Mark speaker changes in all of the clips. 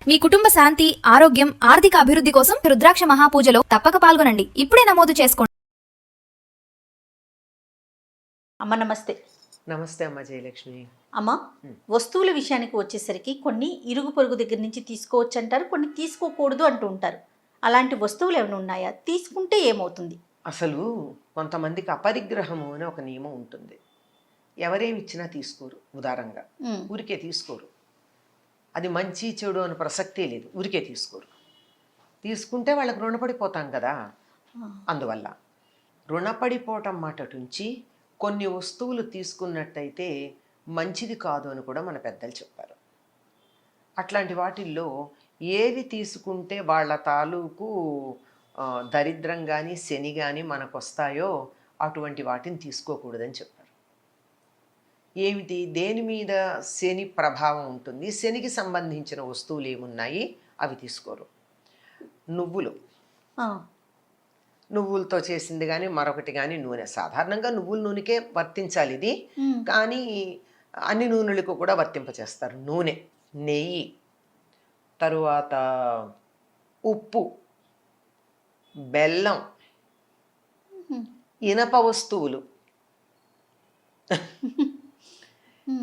Speaker 1: మీ కుటుంబ శాంతి, ఆరోగ్యం, ఆర్థిక అభివృద్ధి కోసం రుద్రాక్ష మహాపూజలో తప్పక పాల్గొనండి. ఇప్పుడే నమోదు చేసుకోండి.
Speaker 2: అమ్మ నమస్తే.
Speaker 3: నమస్తే అమ్మ జయలక్ష్మి.
Speaker 2: అమ్మ, వస్తువుల విషయానికి వచ్చేసరికి కొన్ని ఇరుగు పొరుగు దగ్గర నుంచి తీసుకోవచ్చు అంటారు, కొన్ని తీసుకోకూడదు అంటూ ఉంటారు. అలాంటి వస్తువులు ఏమైనా ఉన్నాయా? తీసుకుంటే ఏమవుతుంది?
Speaker 3: అసలు కొంతమందికి అపరిగ్రహము అని ఒక నియమం ఉంటుంది. ఎవరేమి ఇచ్చినా తీసుకోరు, ఉదారంగా ఊరికే తీసుకోరు. అది మంచి చెడు అని ప్రసక్తే లేదు, ఊరికే తీసుకోరు. తీసుకుంటే వాళ్ళకి రుణపడిపోతాం కదా. అందువల్ల రుణపడిపోవటం మాటటుంచి కొన్ని వస్తువులు తీసుకున్నట్టయితే మంచిది కాదు అని కూడా మన పెద్దలు చెప్పారు. అట్లాంటి వాటిల్లో ఏవి తీసుకుంటే వాళ్ళ తాలూకు దరిద్రం కానీ శని కానీ మనకు వస్తాయో అటువంటి వాటిని తీసుకోకూడదని చెప్పారు. ఏమిటి, దేని మీద శని ప్రభావం ఉంటుంది, శనికి సంబంధించిన వస్తువులు ఏమున్నాయి అవి తీసుకోరు. నువ్వులతో చేసింది కానీ మరొకటి కానీ నూనె, సాధారణంగా నువ్వుల నూనెకే వర్తించాలి ఇది, కానీ అన్ని నూనెలకు కూడా వర్తింపచేస్తారు. నూనె, నెయ్యి, తరువాత ఉప్పు, బెల్లం, ఇనప వస్తువులు,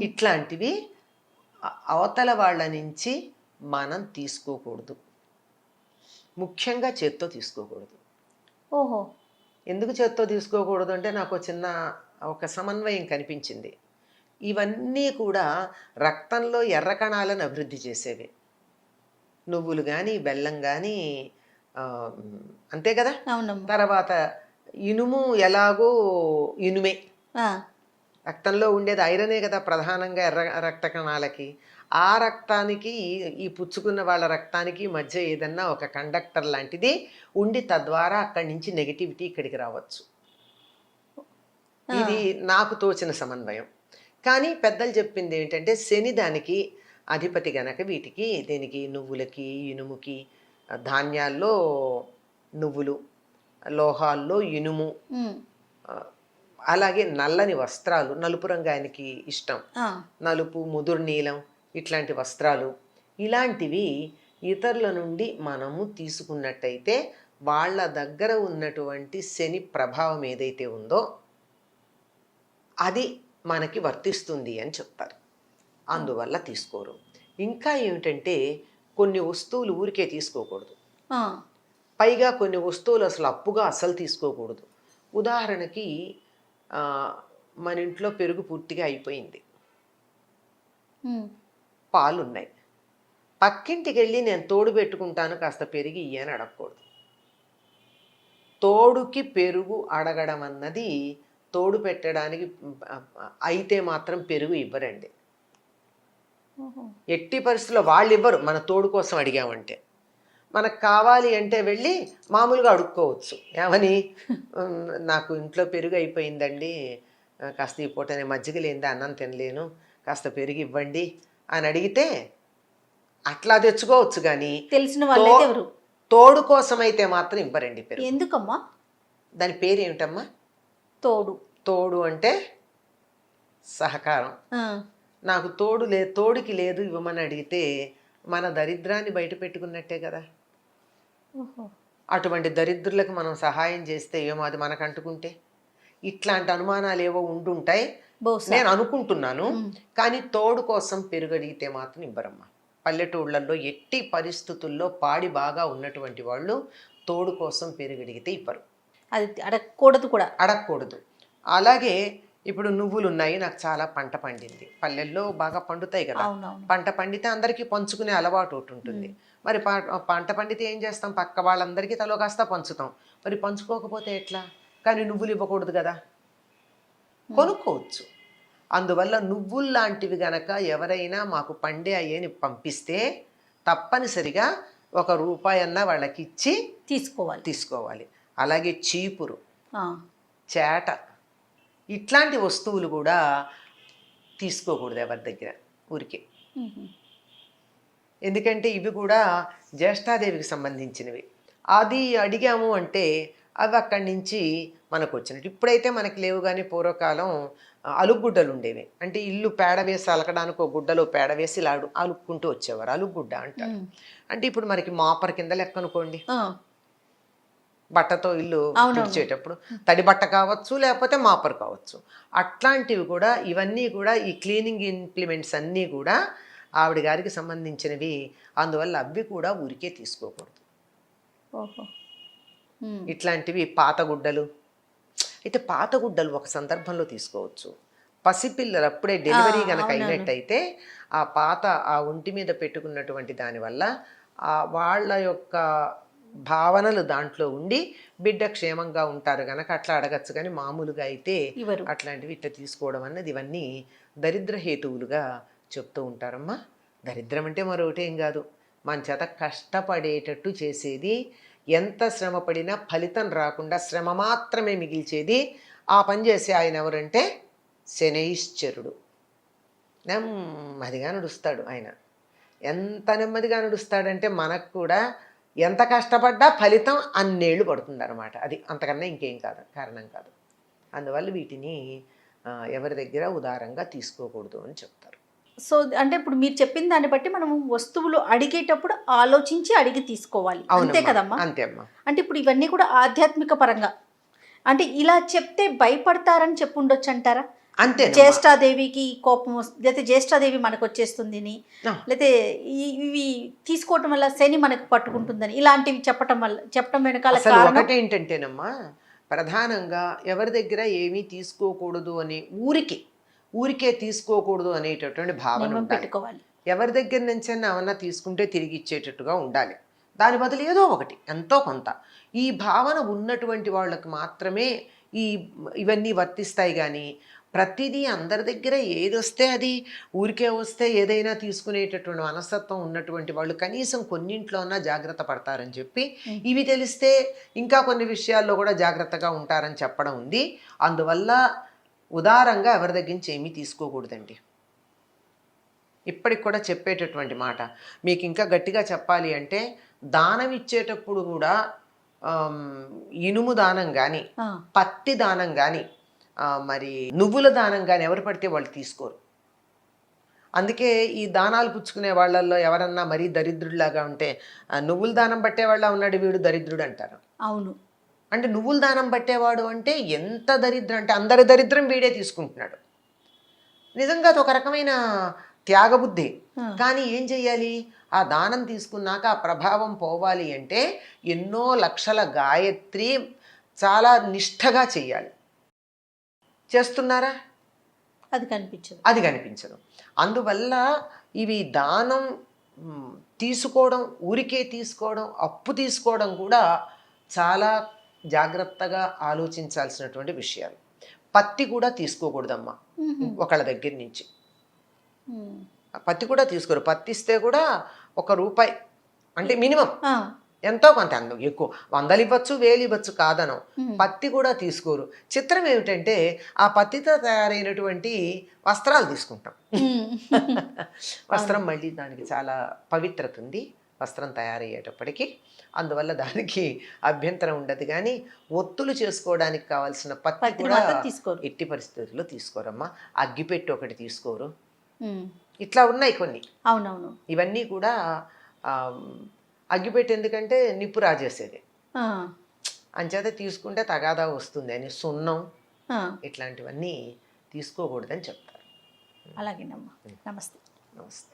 Speaker 3: ఇట్లాంటివి అవతల వాళ్ళ నుంచి మనం తీసుకోకూడదు. ముఖ్యంగా చేత్తో తీసుకోకూడదు.
Speaker 2: ఓహో,
Speaker 3: ఎందుకు చేత్తో తీసుకోకూడదు అంటే నాకు ఒక సమన్వయం కనిపించింది. ఇవన్నీ కూడా రక్తంలో ఎర్ర కణాలను అభివృద్ధి చేసేవి. నువ్వులు కానీ బెల్లం కానీ అంతే కదా. తర్వాత ఇనుము ఎలాగో ఇనుమే, రక్తంలో ఉండేది ఐరనే కదా ప్రధానంగా ఎర్ర రక్త కణాలకి. ఆ రక్తానికి ఈ పుచ్చుకున్న వాళ్ళ రక్తానికి మధ్య ఏదన్నా ఒక కండక్టర్ లాంటిది ఉండి తద్వారా అక్కడి నుంచి నెగిటివిటీ ఇక్కడికి రావచ్చు. ఇది నాకు తోచిన సమన్వయం. కానీ పెద్దలు చెప్పింది ఏంటంటే శని దానికి అధిపతి గనక దీనికి నువ్వులకి, ఇనుముకి, ధాన్యాల్లో నువ్వులు, లోహాల్లో ఇనుము, అలాగే నల్లని వస్త్రాలు, నలుపు రంగు ఆయనకి ఇష్టం, నలుపు, ముదురు నీలం, ఇట్లాంటి వస్త్రాలు, ఇలాంటివి ఇతరుల నుండి మనము తీసుకున్నట్టయితే వాళ్ళ దగ్గర ఉన్నటువంటి శని ప్రభావం ఏదైతే ఉందో అది మనకి వర్తిస్తుంది అని చెప్తారు. అందువల్ల తీసుకోరు. ఇంకా ఏమిటంటే కొన్ని వస్తువులు ఊరికే తీసుకోకూడదు. పైగా కొన్ని వస్తువులు అసలు అప్పుగా అసలు తీసుకోకూడదు. ఉదాహరణకి మన ఇంట్లో పెరుగు పూర్తిగా అయిపోయింది, పాలున్నాయి, పక్కింటికి వెళ్ళి నేను తోడు పెట్టుకుంటాను కాస్త పెరుగు ఇయ్యని అడగకూడదు. తోడుకి పెరుగు అడగడం అన్నది తోడు పెట్టడానికి అయితే మాత్రం పెరుగు ఇవ్వరండి. ఎట్టి పరిస్థితుల్లో వాళ్ళు ఇవ్వరు. మన తోడు కోసం అడిగామంటే మనకు కావాలి అంటే వెళ్ళి మామూలుగా అడుక్కోవచ్చు. ఏమని, నాకు ఇంట్లో పెరుగు అయిపోయిందండి, కాస్త ఈ పూట నేను మజ్జిగ లేనిదే అన్నం తినలేను, కాస్త పెరుగు ఇవ్వండి అని అడిగితే అట్లా తెచ్చుకోవచ్చు. కానీ
Speaker 2: తెలిసిన వాళ్ళైతే ఎవరు
Speaker 3: తోడు కోసం అయితే మాత్రం ఇవ్వరండి పెరుగు.
Speaker 2: ఎందుకమ్మా?
Speaker 3: దాని పేరు ఏమిటమ్మా? తోడు అంటే సహకారం. నాకు తోడుకి లేదు ఇవ్వమని అడిగితే మన దరిద్రాన్ని బయట పెట్టుకున్నట్టే కదా. అటువంటి దరిద్రులకు మనం సహాయం చేస్తే ఏమో అది మనకు అంటుకుంటే ఇట్లాంటి అనుమానాలు ఏవో ఉండుంటాయి నేను అనుకుంటున్నాను. కానీ తోడు కోసం పెరుగు అడిగితే మాత్రం ఇవ్వరమ్మా. పల్లెటూళ్ళల్లో ఎట్టి పరిస్థితుల్లో పాడి బాగా ఉన్నటువంటి వాళ్ళు తోడు కోసం పెరుగు అడిగితే ఇవ్వరు.
Speaker 2: అది అడగకూడదు.
Speaker 3: అలాగే ఇప్పుడు నువ్వులు ఉన్నాయి, నాకు చాలా పంట పండింది, పల్లెల్లో బాగా పండుతాయి కదా, పంట పండితే అందరికీ పంచుకునే అలవాటు ఒకటి ఉంటుంది. మరి పంట పండితే ఏం చేస్తాం, పక్క వాళ్ళందరికీ తలో కాస్త పంచుతాం. మరి పంచుకోకపోతే ఎట్లా? కానీ నువ్వులు ఇవ్వకూడదు కదా, కొనుక్కోవచ్చు. అందువల్ల నువ్వులు లాంటివి గనక ఎవరైనా మాకు పండే అయ్యని పంపిస్తే తప్పనిసరిగా ₹1 అన్నా వాళ్ళకి ఇచ్చి తీసుకోవాలి. అలాగే చీపురు, చేట, ఇట్లాంటి వస్తువులు కూడా తీసుకోకూడదు ఎవరి దగ్గర ఊరికే. ఎందుకంటే ఇవి కూడా జ్యేష్ఠాదేవికి సంబంధించినవి. అది అడిగాము అంటే అవి అక్కడి నుంచి మనకు వచ్చినట్టు. ఇప్పుడైతే మనకి లేవు, కానీ పూర్వకాలం అలుగుగుడ్డలు ఉండేవి. అంటే ఇల్లు పేడ వేసి అలకడానికి ఒక గుడ్డలో పేడ వేసి ఇలా అలుక్కుంటూ వచ్చేవారు. అలుగుగుడ్డ అంటారు. అంటే ఇప్పుడు మనకి మాపర్ కింద లెక్క అనుకోండి. బట్టతో ఇల్లు తుడిచేటప్పుడు తడి బట్ట కావచ్చు, లేకపోతే మాపర్ కావచ్చు. అట్లాంటివి కూడా ఇవన్నీ కూడా ఈ క్లీనింగ్ ఇంప్లిమెంట్స్ అన్నీ కూడా ఆవిడ గారికి సంబంధించినవి. అందువల్ల అవి కూడా ఊరికే తీసుకోకూడదు. ఇట్లాంటివి పాత గుడ్డలు అయితే పాత గుడ్డలు ఒక సందర్భంలో తీసుకోవచ్చు. పసిపిల్లలు అప్పుడే డెలివరీ కనుక అయినట్టయితే ఆ పాత ఆ ఒంటి మీద పెట్టుకున్నటువంటి దానివల్ల వాళ్ళ యొక్క భావనలు దాంట్లో ఉండి బిడ్డ క్షేమంగా ఉంటారు కనుక అట్లా అడగచ్చు. కానీ మామూలుగా అయితే అట్లాంటివి ఇట్లా తీసుకోవడం అన్నది ఇవన్నీ దరిద్ర హేతువులుగా చెప్తూ ఉంటారమ్మా. దరిద్రం అంటే మరొకటేం కాదు, మన చేత కష్టపడేటట్టు చేసేది, ఎంత శ్రమ పడినా ఫలితం రాకుండా శ్రమ మాత్రమే మిగిల్చేది. ఆ పని చేసే ఆయన ఎవరంటే శనైశ్చరుడు. నెమ్మదిగా నడుస్తాడు ఆయన. ఎంత నెమ్మదిగా నడుస్తాడంటే మనకు కూడా ఎంత కష్టపడ్డా ఫలితం అన్నేళ్ళు పడుతుంది అనమాట. అది అంతకన్నా ఇంకేం కాదు, కారణం కాదు. అందువల్ల వీటిని ఎవరి దగ్గర ఉదారంగా తీసుకోకూడదు అని చెప్తారు.
Speaker 2: సో అంటే ఇప్పుడు మీరు చెప్పిన దాన్ని బట్టి మనం వస్తువులు అడిగేటప్పుడు ఆలోచించి అడిగి తీసుకోవాలి, అంతే కదమ్మా?
Speaker 3: అంతే అమ్మా.
Speaker 2: అంటే ఇప్పుడు ఇవన్నీ కూడా ఆధ్యాత్మిక పరంగా అంటే ఇలా చెప్తే భయపడతారని చెప్పి ఉండొచ్చు అంటారా?
Speaker 3: అంతే.
Speaker 2: జ్యేష్ఠాదేవికి కోపం వస్తుంది, లేకపోతే జ్యేష్ఠాదేవి మనకు వచ్చేస్తుంది, లేకపోతే ఇవి తీసుకోవటం వల్ల శని మనకు పట్టుకుంటుందని ఇలాంటివి చెప్పటం వెనకాల
Speaker 3: ఒకటేంటంటేనమ్మా, ప్రధానంగా ఎవరి దగ్గర ఏమీ తీసుకోకూడదు అని ఊరికే తీసుకోకూడదు అనేటటువంటి భావన
Speaker 2: పెట్టుకోవాలి. ఎవరి
Speaker 3: ఎవరి దగ్గర నుంచి ఏమన్నా తీసుకుంటే తిరిగి ఇచ్చేటట్టుగా ఉండాలి. దాని బదులు ఏదో ఒకటి ఎంతో కొంత. ఈ భావన ఉన్నటువంటి వాళ్ళకి మాత్రమే ఇవన్నీ వర్తిస్తాయి. కానీ ప్రతిదీ అందరి దగ్గర ఏది వస్తే అది ఊరికే వస్తే ఏదైనా తీసుకునేటటువంటి మనస్తత్వం ఉన్నటువంటి వాళ్ళు కనీసం కొన్నింట్లోనా జాగ్రత్త పడతారని చెప్పి, ఇవి తెలిస్తే ఇంకా కొన్ని విషయాల్లో కూడా జాగ్రత్తగా ఉంటారని చెప్పడం ఉంది. అందువల్ల ఉదారంగా ఎవరి దగ్గర నుంచి ఏమీ తీసుకోకూడదండి. ఇప్పటికి కూడా చెప్పేటటువంటి మాట. మీకు ఇంకా గట్టిగా చెప్పాలి అంటే దానం ఇచ్చేటప్పుడు కూడా ఇనుము దానం కానీ, పత్తి దానం కానీ, మరి నువ్వుల దానం కానీ ఎవరు పడితే వాళ్ళు తీసుకోరు. అందుకే ఈ దానాలు పుచ్చుకునే వాళ్ళల్లో ఎవరన్నా మరీ దరిద్రుడిలాగా ఉంటే నువ్వుల దానం పట్టేవాళ్ళ ఉన్నాడు వీడు దరిద్రుడు అంటారు.
Speaker 2: అవును.
Speaker 3: అంటే నువ్వుల దానం పట్టేవాడు అంటే ఎంత దరిద్రం అంటే అందరి దరిద్రం వీడే తీసుకుంటున్నాడు. నిజంగా అది ఒక రకమైన త్యాగబుద్ధి. కానీ ఏం చెయ్యాలి, ఆ దానం తీసుకున్నాక ఆ ప్రభావం పోవాలి అంటే ఎన్నో లక్షల గాయత్రి చాలా నిష్ఠగా చెయ్యాలి. చేస్తున్నారా? అది కనిపించదు. అందువల్ల ఇవి దానం తీసుకోవడం, ఊరికే తీసుకోవడం, అప్పు తీసుకోవడం కూడా చాలా జాగ్రత్తగా ఆలోచించాల్సినటువంటి విషయాలు. పత్తి కూడా తీసుకోకూడదమ్మా ఒకళ్ళ దగ్గర నుంచి. పత్తి కూడా తీసుకోరు. పత్తి ఇస్తే కూడా ₹1 అంటే మినిమం, ఎంతో కొంత, ఎక్కువ 100 ఇవ్వచ్చు 1000 ఇవ్వచ్చు కాదనం. పత్తి కూడా తీసుకోరు. చిత్రం ఏమిటంటే ఆ పత్తితో తయారైనటువంటి వస్త్రాలు తీసుకుంటాం. వస్త్రం మళ్ళీ దానికి చాలా పవిత్రత ఉంది వస్త్రం తయారయ్యేటప్పటికి. అందువల్ల దానికి అభ్యంతరం ఉండదు. కానీ ఒత్తులు చేసుకోవడానికి కావాల్సిన పత్తి కూడా ఎట్టి పరిస్థితుల్లో తీసుకోరమ్మా. అగ్గిపెట్టి ఒకటి తీసుకోరు. ఇట్లా ఉన్నాయి కొన్ని.
Speaker 2: అవునవును.
Speaker 3: ఇవన్నీ కూడా అగ్గిపెట్టి ఎందుకంటే నిప్పు రాజేసేది, అంచేత తీసుకుంటే తగాదా వస్తుంది అని సున్నం ఇట్లాంటివన్నీ తీసుకోకూడదని చెప్తారు.
Speaker 2: అలాగేనమ్మా. నమస్తే.
Speaker 3: నమస్తే.